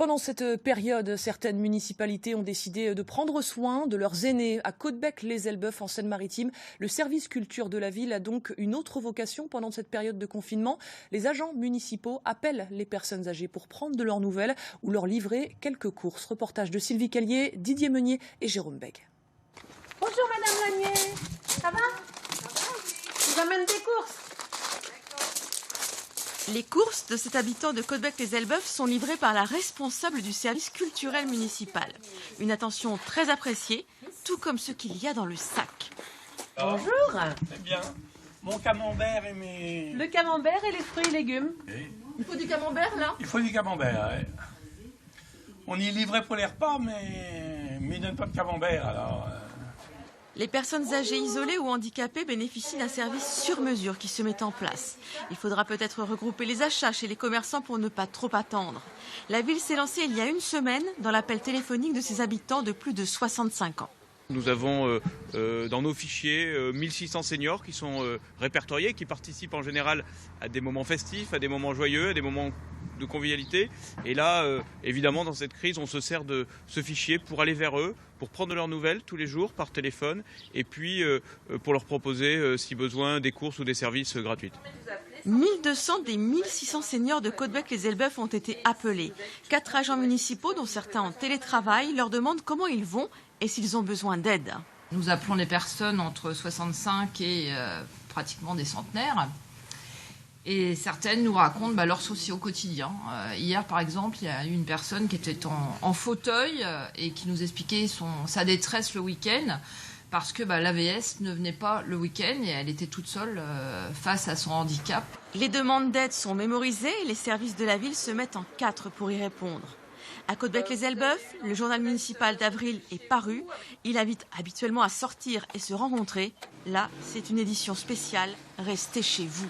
Pendant cette période, certaines municipalités ont décidé de prendre soin de leurs aînés. À Caudebec-les-Elbeuf, en Seine-Maritime, le service culture de la ville a donc une autre vocation pendant cette période de confinement. Les agents municipaux appellent les personnes âgées pour prendre de leurs nouvelles ou leur livrer quelques courses. Reportage de Sylvie Callier, Didier Meunier et Jérôme Beg. Bonjour Madame Lanier, ça va? Je vous amène des courses. Les courses de cet habitant de Caudebec-les-Elbeuf sont livrées par la responsable du service culturel municipal. Une attention très appréciée, tout comme ce qu'il y a dans le sac. Bonjour. C'est bien. Mon camembert et mes... Le camembert et les fruits et légumes. Il faut du camembert là? Il faut du camembert, ouais. On y livrait pour les repas, mais ils ne donnent pas de camembert, alors... Les personnes âgées, isolées ou handicapées bénéficient d'un service sur mesure qui se met en place. Il faudra peut-être regrouper les achats chez les commerçants pour ne pas trop attendre. La ville s'est lancée il y a une semaine dans l'appel téléphonique de ses habitants de plus de 65 ans. Nous avons dans nos fichiers 1600 seniors qui sont répertoriés, qui participent en général à des moments festifs, à des moments joyeux, à des moments de convivialité. Et là, évidemment, dans cette crise, on se sert de ce fichier pour aller vers eux, pour prendre leurs nouvelles tous les jours par téléphone et puis pour leur proposer, si besoin, des courses ou des services gratuits. 1200 des 1600 seniors de Caudebec-les-Elbeuf ont été appelés. 4 agents municipaux, dont certains en télétravail, leur demandent comment ils vont et s'ils ont besoin d'aide. Nous appelons les personnes entre 65 et pratiquement des centenaires. Et certaines nous racontent leurs soucis au quotidien. Hier, par exemple, il y a eu une personne qui était en fauteuil et qui nous expliquait sa détresse le week-end parce que l'AVS ne venait pas le week-end et elle était toute seule face à son handicap. Les demandes d'aide sont mémorisées et les services de la ville se mettent en 4 pour y répondre. À Caudebec-les-Elbeuf, le journal municipal d'avril est paru. Il invite habituellement à sortir et se rencontrer. Là, c'est une édition spéciale. Restez chez vous.